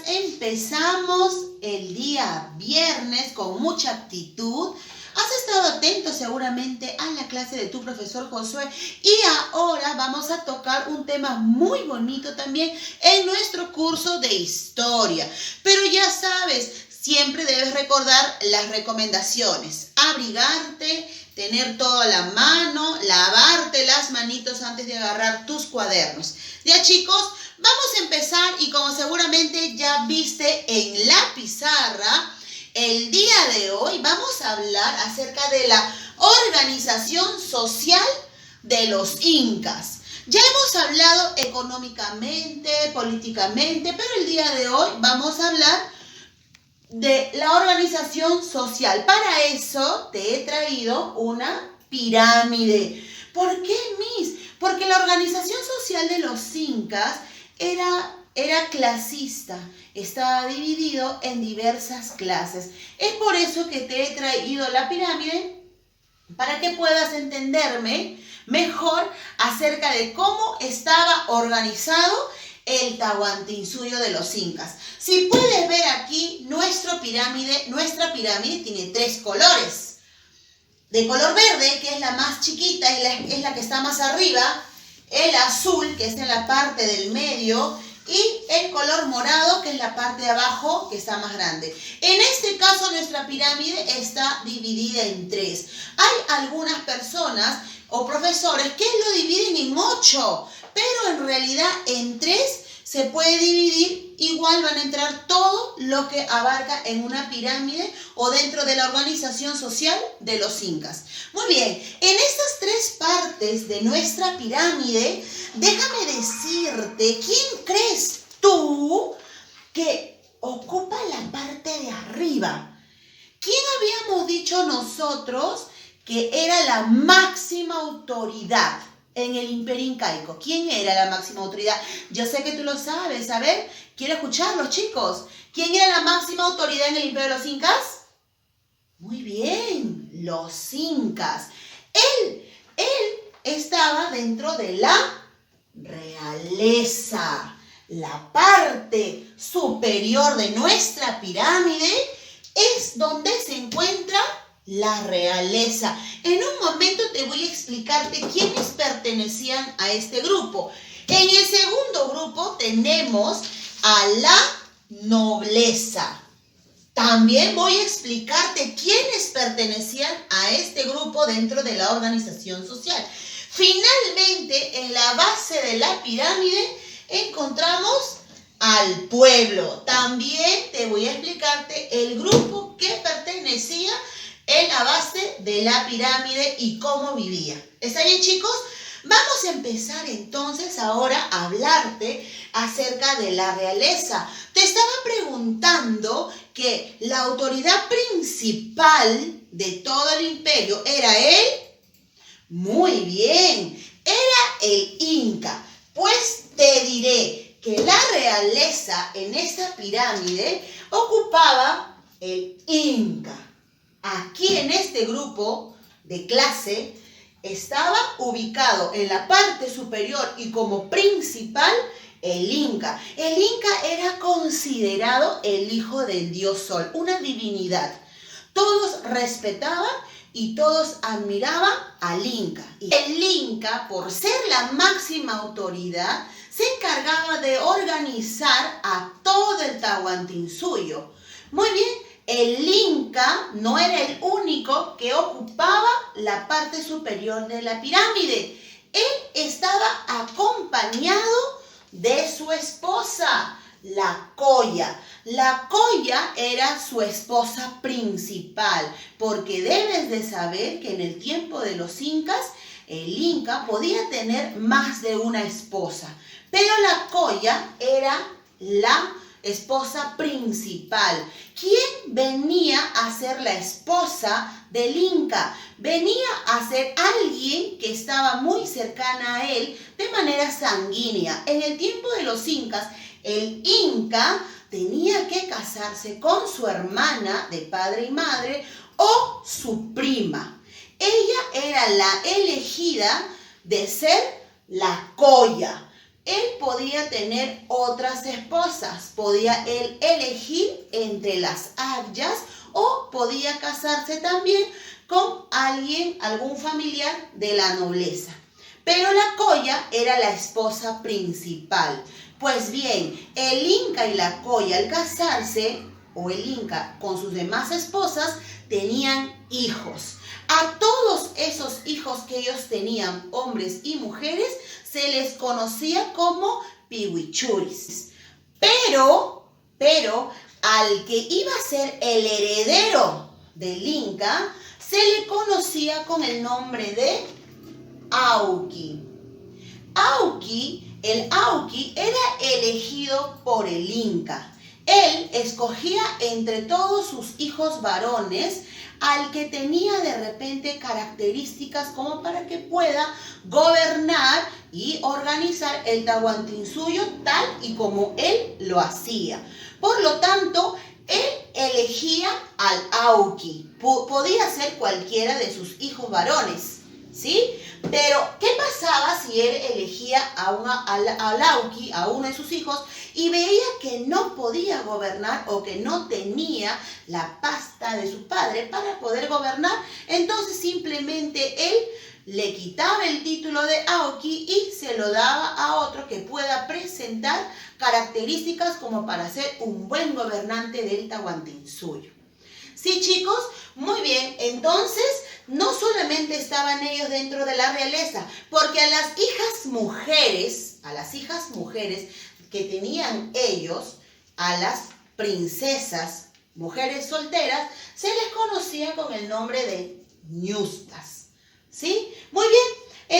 Empezamos el día viernes con mucha actitud. Has estado atento seguramente a la clase de tu profesor Josué y ahora vamos a tocar un tema muy bonito también en nuestro curso de historia. Pero ya sabes, siempre debes recordar las recomendaciones. Abrigarte, tener todo a la mano, lavarte las manitos antes de agarrar tus cuadernos. Ya chicos, vamos a empezar y como seguramente ya viste en la pizarra, el día de hoy vamos a hablar acerca de la organización social de los incas. Ya hemos hablado económicamente, políticamente, pero el día de hoy vamos a hablar de la organización social. Para eso te he traído una pirámide. ¿Por qué, Miss? Porque la organización social de los incas era clasista, estaba dividido en diversas clases. Es por eso que te he traído la pirámide para que puedas entenderme mejor acerca de cómo estaba organizado el Tahuantinsuyo de los incas. Si puedes ver aquí nuestra pirámide tiene 3 colores. De color verde, que es la más chiquita, es la que está más arriba, el azul, que es en la parte del medio, y el color morado, que es la parte de abajo, que está más grande. En este caso, nuestra pirámide está dividida en 3. Hay algunas personas o profesores que lo dividen en 8, pero en realidad en 3 se puede dividir, igual van a entrar todo lo que abarca en una pirámide o dentro de la organización social de los incas. Muy bien, en estas 3 partes de nuestra pirámide, déjame decirte, ¿quién crees tú que ocupa la parte de arriba? ¿Quién habíamos dicho nosotros que era la máxima autoridad en el Imperio Incaico? ¿Quién era la máxima autoridad? Yo sé que tú lo sabes. A ver, quiero escucharlos, chicos. ¿Quién era la máxima autoridad en el Imperio de los Incas? Muy bien, los incas. Él estaba dentro de la realeza. La parte superior de nuestra pirámide es donde se encuentra la realeza. En un momento te voy a explicarte quiénes pertenecían a este grupo. En el segundo grupo tenemos a la nobleza. También voy a explicarte quiénes pertenecían a este grupo dentro de la organización social. Finalmente, en la base de la pirámide encontramos al pueblo. También te voy a explicarte el grupo que pertenecía en la base de la pirámide y cómo vivía. ¿Está bien, chicos? Vamos a empezar entonces ahora a hablarte acerca de la realeza. Te estaba preguntando que la autoridad principal de todo el imperio era él. Muy bien, era el Inca. Pues te diré que la realeza en esta pirámide ocupaba el Inca. Aquí en este grupo de clase estaba ubicado en la parte superior y como principal el Inca. El Inca era considerado el hijo del dios Sol, una divinidad. Todos respetaban y todos admiraban al Inca. Y el Inca, por ser la máxima autoridad, se encargaba de organizar a todo el Tahuantinsuyo. Muy bien, el Inca no era el único que ocupaba la parte superior de la pirámide. Él estaba acompañado de su esposa, la Coya. La Coya era su esposa principal, porque debes de saber que en el tiempo de los incas, el Inca podía tener más de una esposa, pero la Coya era la esposa principal. ¿Quién venía a ser la esposa del Inca? Venía a ser alguien que estaba muy cercana a él de manera sanguínea. En el tiempo de los incas, el Inca tenía que casarse con su hermana de padre y madre o su prima. Ella era la elegida de ser la Coya. él podía tener otras esposas, podía él elegir entre las ayas o podía casarse también con alguien, algún familiar de la nobleza. Pero la coya era la esposa principal. Pues bien, el Inca y la coya al casarse, o el Inca con sus demás esposas, tenían hijos. A todos esos hijos que ellos tenían, hombres y mujeres, se les conocía como pihuichuris. Pero al que iba a ser el heredero del Inca, se le conocía con el nombre de Auqui. El Auqui era elegido por el Inca. Él escogía entre todos sus hijos varones al que tenía de repente características como para que pueda gobernar y organizar el Tahuantinsuyo tal y como él lo hacía. Por lo tanto, él elegía al Auqui. Podía ser cualquiera de sus hijos varones, ¿sí? Pero, ¿qué pasaba si él elegía al Auqui, a uno de sus hijos, y veía que no podía gobernar o que no tenía la pasta de su padre para poder gobernar? Entonces simplemente él le quitaba el título de Auqui y se lo daba a otro que pueda presentar características como para ser un buen gobernante del Tahuantinsuyo. ¿Sí, chicos? Muy bien, entonces no solamente estaban ellos dentro de la realeza, porque a las hijas mujeres que tenían ellos, a las princesas, mujeres solteras, se les conocía con el nombre de ñustas. ¿Sí? Muy bien,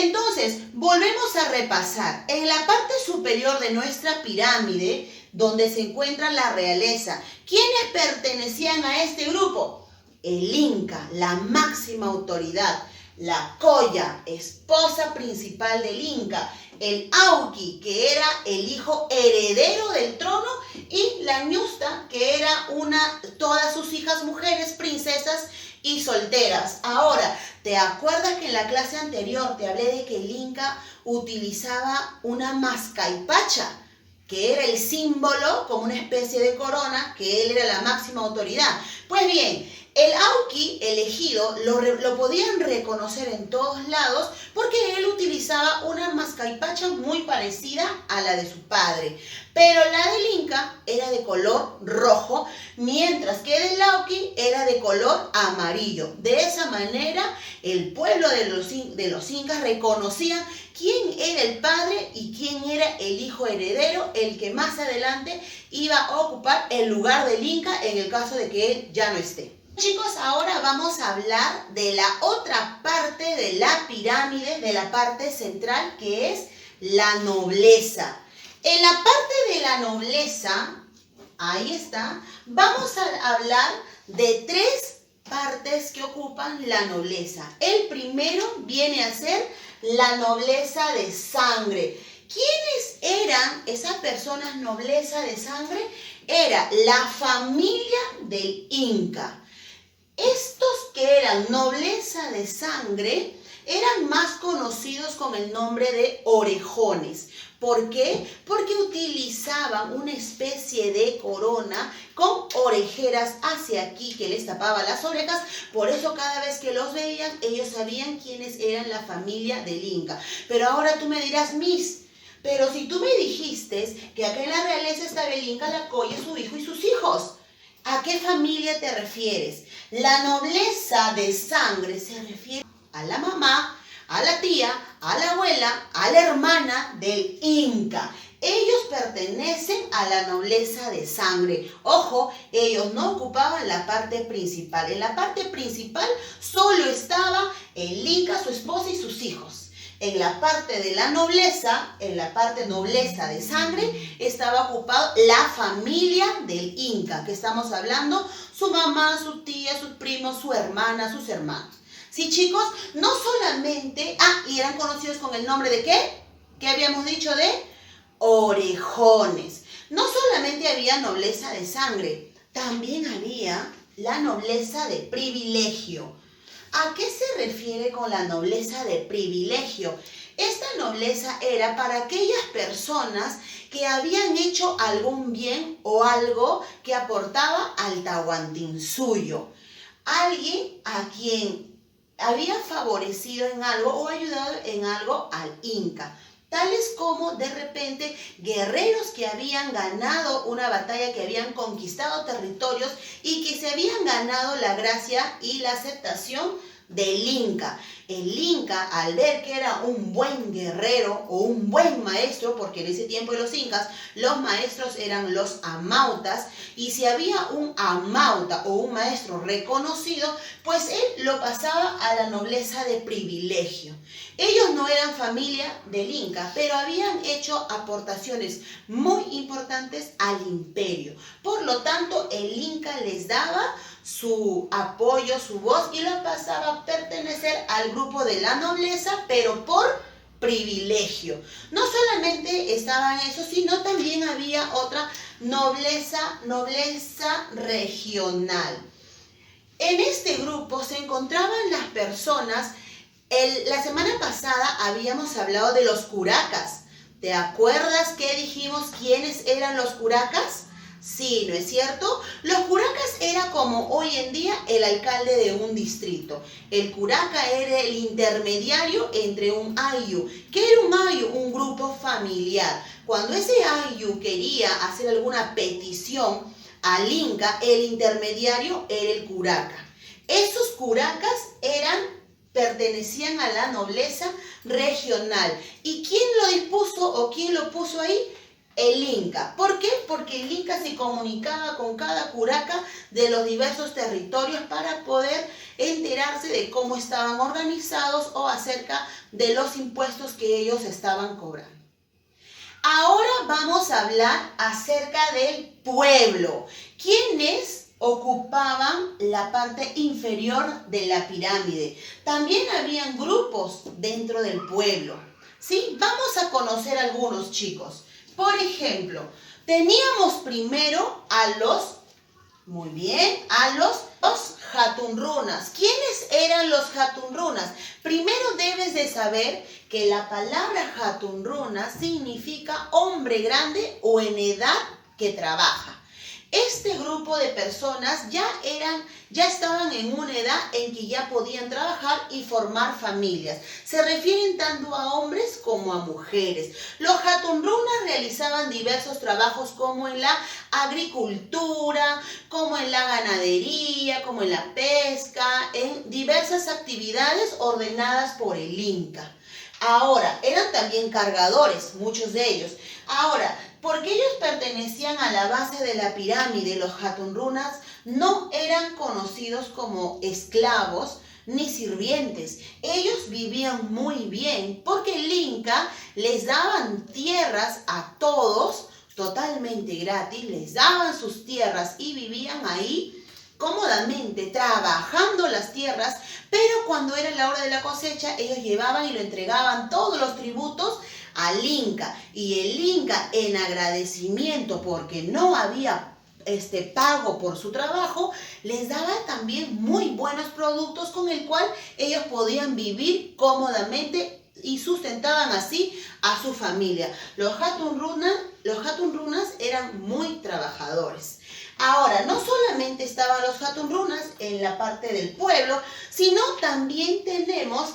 entonces volvemos a repasar. En la parte superior de nuestra pirámide, donde se encuentra la realeza, ¿quiénes pertenecían a este grupo? El Inca, la máxima autoridad; la coya, esposa principal del Inca; el Auqui, que era el hijo heredero del trono; y la ñusta, que era todas sus hijas mujeres, princesas y solteras. Ahora, ¿te acuerdas que en la clase anterior te hablé de que el Inca utilizaba una mascaipacha, que era el símbolo, como una especie de corona, que él era la máxima autoridad? Pues bien, el Auqui elegido lo podían reconocer en todos lados porque él utilizaba una mascaipacha muy parecida a la de su padre. Pero la del Inca era de color rojo, mientras que del Auqui era de color amarillo. De esa manera, el pueblo de los Incas reconocía quién era el padre y quién era el hijo heredero, el que más adelante iba a ocupar el lugar del Inca en el caso de que él ya no esté. Chicos, ahora vamos a hablar de la otra parte de la pirámide, de la parte central, que es la nobleza. En la parte de la nobleza, ahí está, vamos a hablar de tres partes que ocupan la nobleza. El primero viene a ser la nobleza de sangre. ¿Quiénes eran esas personas nobleza de sangre? Era la familia del Inca. Estos que eran nobleza de sangre eran más conocidos con el nombre de orejones. ¿Por qué? Porque utilizaban una especie de corona con orejeras hacia aquí que les tapaba las orejas. Por eso cada vez que los veían, ellos sabían quiénes eran la familia del Inca. Pero ahora tú me dirás, Miss, pero si tú me dijiste que acá en la realeza estaba el Inca, la coya, su hijo y sus hijos, ¿a qué familia te refieres? La nobleza de sangre se refiere a la mamá, a la tía, a la abuela, a la hermana del Inca. Ellos pertenecen a la nobleza de sangre. Ojo, ellos no ocupaban la parte principal. En la parte principal solo estaba el Inca, su esposa y sus hijos. En la parte de la nobleza, en la parte nobleza de sangre, estaba ocupado la familia del Inca, que estamos hablando, su mamá, su tía, sus primos, su hermana, sus hermanos. Sí, chicos, no solamente, y eran conocidos con el nombre de ¿qué? ¿Qué habíamos dicho? De orejones. No solamente había nobleza de sangre, también había la nobleza de privilegio. ¿A qué se refiere con la nobleza de privilegio? Esta nobleza era para aquellas personas que habían hecho algún bien o algo que aportaba al Tahuantinsuyo. Alguien a quien había favorecido en algo o ayudado en algo al Inca. Tales como de repente guerreros que habían ganado una batalla, que habían conquistado territorios y que se habían ganado la gracia y la aceptación del Inca. El Inca, al ver que era un buen guerrero o un buen maestro, porque en ese tiempo de los incas los maestros eran los amautas, y si había un amauta o un maestro reconocido, pues él lo pasaba a la nobleza de privilegio. Ellos no eran familia del Inca, pero habían hecho aportaciones muy importantes al imperio. Por lo tanto, el Inca les daba su apoyo, su voz, y lo pasaba a pertenecer al grupo de la nobleza, pero por privilegio. No solamente estaban esos, sino también había otra nobleza regional. En este grupo se encontraban las personas. La semana pasada habíamos hablado de los curacas. ¿Te acuerdas que dijimos quiénes eran los curacas? Sí, ¿no es cierto? Los curacas era como hoy en día el alcalde de un distrito. El curaca era el intermediario entre un ayllu. ¿Qué era un ayllu? Un grupo familiar. Cuando ese ayllu quería hacer alguna petición al Inca, el intermediario era el curaca. Esos curacas pertenecían a la nobleza regional. ¿Y quién lo dispuso o quién lo puso ahí? El Inca. ¿Por qué? Porque el Inca se comunicaba con cada curaca de los diversos territorios para poder enterarse de cómo estaban organizados o acerca de los impuestos que ellos estaban cobrando. Ahora vamos a hablar acerca del pueblo. ¿Quiénes ocupaban la parte inferior de la pirámide? También habían grupos dentro del pueblo. ¿Sí? Vamos a conocer algunos, chicos. Por ejemplo, teníamos primero a los Hatunrunas. ¿Quiénes eran los Hatunrunas? Primero debes de saber que la palabra Hatunruna significa hombre grande o en edad que trabaja. Este grupo de personas ya estaban en una edad en que ya podían trabajar y formar familias. Se refieren tanto a hombres como a mujeres. Los Hatunrunas realizaban diversos trabajos como en la agricultura, como en la ganadería, como en la pesca, en diversas actividades ordenadas por el Inca. Ahora, eran también cargadores, muchos de ellos. Ahora, porque ellos pertenecían a la base de la pirámide, los Hatunrunas no eran conocidos como esclavos ni sirvientes. Ellos vivían muy bien porque el Inca les daban tierras a todos totalmente gratis, les daban sus tierras y vivían ahí cómodamente trabajando las tierras, pero cuando era la hora de la cosecha ellos llevaban y lo entregaban todos los tributos al Inca, y el Inca, en agradecimiento porque no había pago por su trabajo, les daba también muy buenos productos con el cual ellos podían vivir cómodamente y sustentaban así a su familia. Los Hatunrunas eran muy trabajadores. Ahora, no solamente estaban los Hatunrunas en la parte del pueblo, sino también tenemos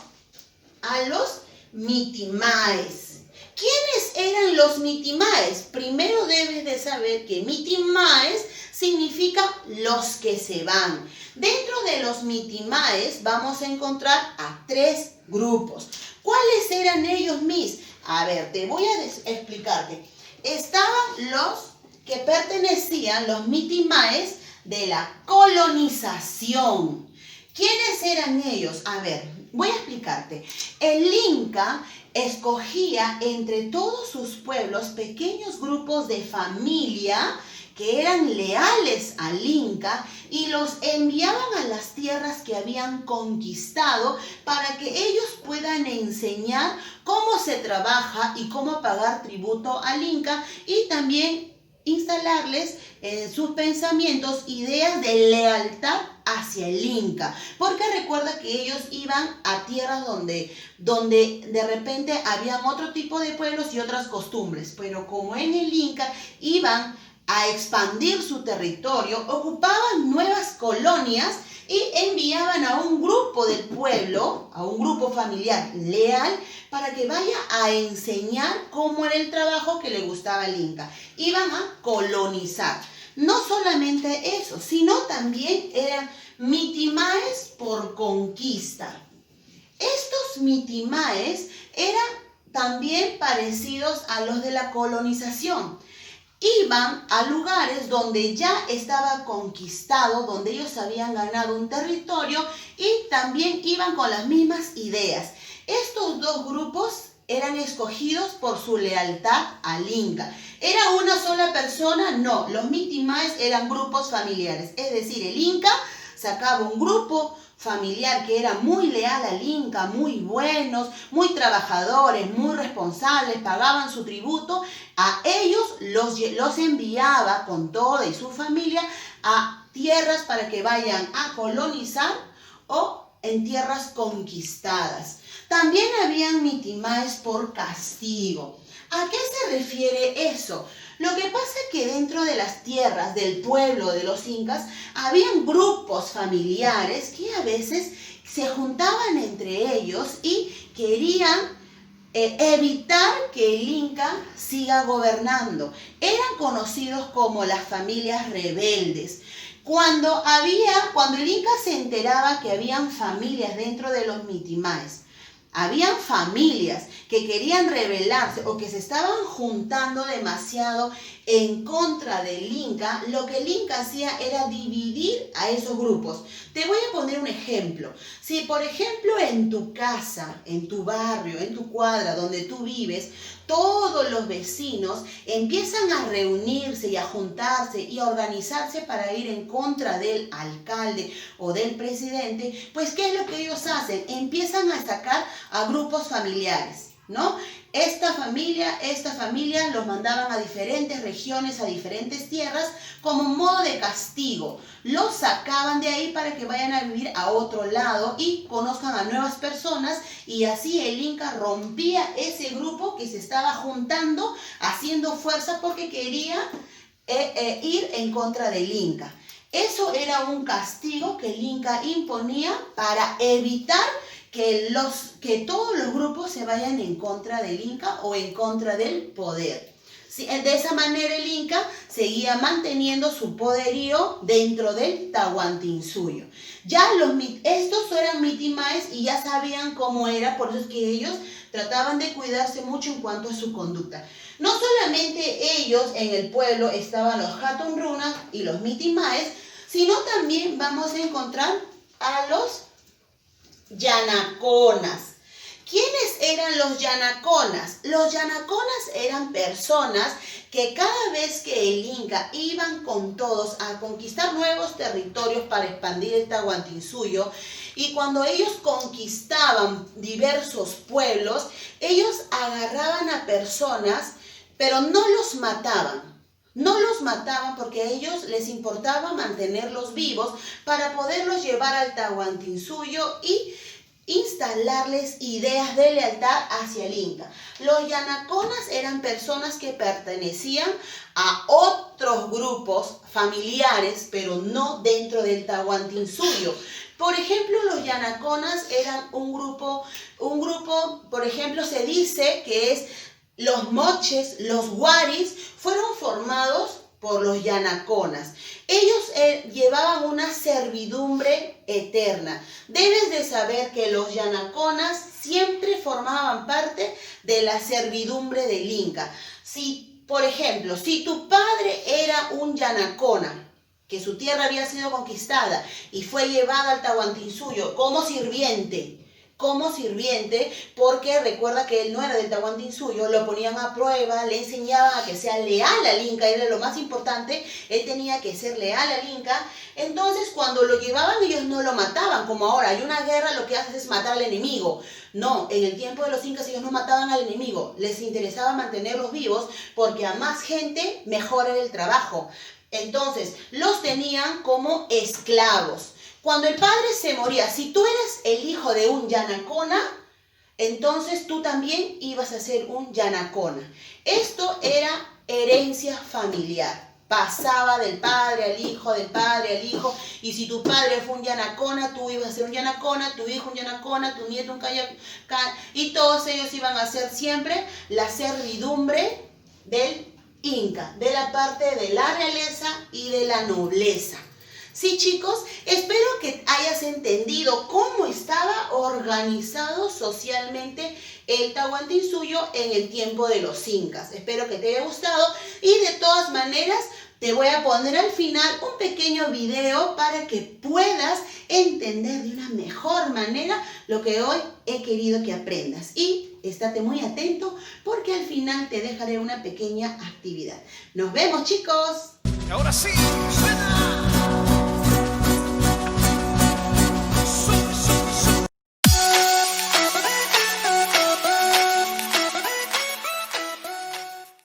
a los Mitimaes. ¿Quiénes eran los Mitimaes? Primero debes de saber que Mitimaes significa los que se van. Dentro de los Mitimaes vamos a encontrar a 3 grupos. ¿Cuáles eran ellos, Miss? A ver, te voy a explicarte. Estaban los que pertenecían, los Mitimaes, de la colonización. ¿Quiénes eran ellos? A ver, voy a explicarte. El Inca escogía entre todos sus pueblos pequeños grupos de familia que eran leales al Inca y los enviaban a las tierras que habían conquistado para que ellos puedan enseñar cómo se trabaja y cómo pagar tributo al Inca, y también instalarles en sus pensamientos ideas de lealtad hacia el Inca, porque recuerda que ellos iban a tierras donde de repente habían otro tipo de pueblos y otras costumbres, pero como en el Inca iban a expandir su territorio, ocupaban nuevas colonias y enviaban a un grupo del pueblo, a un grupo familiar leal, para que vaya a enseñar cómo era el trabajo que le gustaba al Inca. Iban a colonizar. No solamente eso, sino también eran mitimaes por conquista. Estos mitimaes eran también parecidos a los de la colonización. Iban a lugares donde ya estaba conquistado, donde ellos habían ganado un territorio y también iban con las mismas ideas. Estos dos grupos eran escogidos por su lealtad al Inca. ¿Era una sola persona? No, los mitimaes eran grupos familiares. Es decir, el Inca sacaba un grupo familiar que era muy leal al Inca, muy buenos, muy trabajadores, muy responsables, pagaban su tributo. A ellos los enviaba con toda y su familia a tierras para que vayan a colonizar o en tierras conquistadas. También habían mitimaes por castigo. ¿A qué se refiere eso? Lo que pasa es que dentro de las tierras del pueblo de los incas habían grupos familiares que a veces se juntaban entre ellos y querían evitar que el Inca siga gobernando. Eran conocidos como las familias rebeldes. Cuando el Inca se enteraba que habían familias dentro de los mitimaes, habían familias que querían rebelarse o que se estaban juntando demasiado en contra del Inca, lo que el Inca hacía era dividir a esos grupos. Te voy a poner un ejemplo. Si, por ejemplo, en tu casa, en tu barrio, en tu cuadra donde tú vives, todos los vecinos empiezan a reunirse y a juntarse y a organizarse para ir en contra del alcalde o del presidente, pues ¿qué es lo que ellos hacen? Empiezan a sacar a grupos familiares, ¿no? Esta familia los mandaban a diferentes regiones, a diferentes tierras, como modo de castigo. Los sacaban de ahí para que vayan a vivir a otro lado y conozcan a nuevas personas, y así el Inca rompía ese grupo que se estaba juntando, haciendo fuerza porque quería ir en contra del Inca. Eso era un castigo que el Inca imponía para evitar que todos los grupos se vayan en contra del Inca o en contra del poder. Sí, de esa manera el Inca seguía manteniendo su poderío dentro del Tahuantinsuyo. Estos eran mitimaes y ya sabían cómo era, por eso es que ellos trataban de cuidarse mucho en cuanto a su conducta. No solamente ellos en el pueblo estaban los Hatunruna y los mitimaes, sino también vamos a encontrar a los Yanaconas. ¿Quiénes eran los Yanaconas? Los Yanaconas eran personas que cada vez que el Inca iban con todos a conquistar nuevos territorios para expandir el Tahuantinsuyo, y cuando ellos conquistaban diversos pueblos, ellos agarraban a personas, pero no los mataban. No los mataban porque a ellos les importaba mantenerlos vivos para poderlos llevar al Tahuantinsuyo y instalarles ideas de lealtad hacia el Inca. Los Yanaconas eran personas que pertenecían a otros grupos familiares, pero no dentro del Tahuantinsuyo. Por ejemplo, los Yanaconas eran un grupo, por ejemplo, se dice que es los moches, los huaris, fueron formados por los Yanaconas. Ellos llevaban una servidumbre eterna. Debes de saber que los Yanaconas siempre formaban parte de la servidumbre del Inca. Por ejemplo, si tu padre era un Yanacona, que su tierra había sido conquistada y fue llevada al Tahuantinsuyo como sirviente, como sirviente, porque recuerda que él no era del Tahuantinsuyo, lo ponían a prueba, le enseñaban a que sea leal al Inca, era lo más importante, él tenía que ser leal al Inca. Entonces cuando lo llevaban ellos no lo mataban, como ahora hay una guerra, lo que haces es matar al enemigo. No, en el tiempo de los incas ellos no mataban al enemigo, les interesaba mantenerlos vivos porque a más gente mejor era el trabajo. Entonces los tenían como esclavos. Cuando el padre se moría, si tú eras el hijo de un yanacona, entonces tú también ibas a ser un yanacona. Esto era herencia familiar. Pasaba del padre al hijo, del padre al hijo. Y si tu padre fue un yanacona, tú ibas a ser un yanacona, tu hijo un yanacona, tu nieto un yanacona. Y todos ellos iban a ser siempre la servidumbre del Inca, de la parte de la realeza y de la nobleza. Sí, chicos, espero que hayas entendido cómo estaba organizado socialmente el Tahuantinsuyo en el tiempo de los incas. Espero que te haya gustado y de todas maneras te voy a poner al final un pequeño video para que puedas entender de una mejor manera lo que hoy he querido que aprendas. Y estate muy atento porque al final te dejaré una pequeña actividad. Nos vemos, chicos. Ahora sí, suena.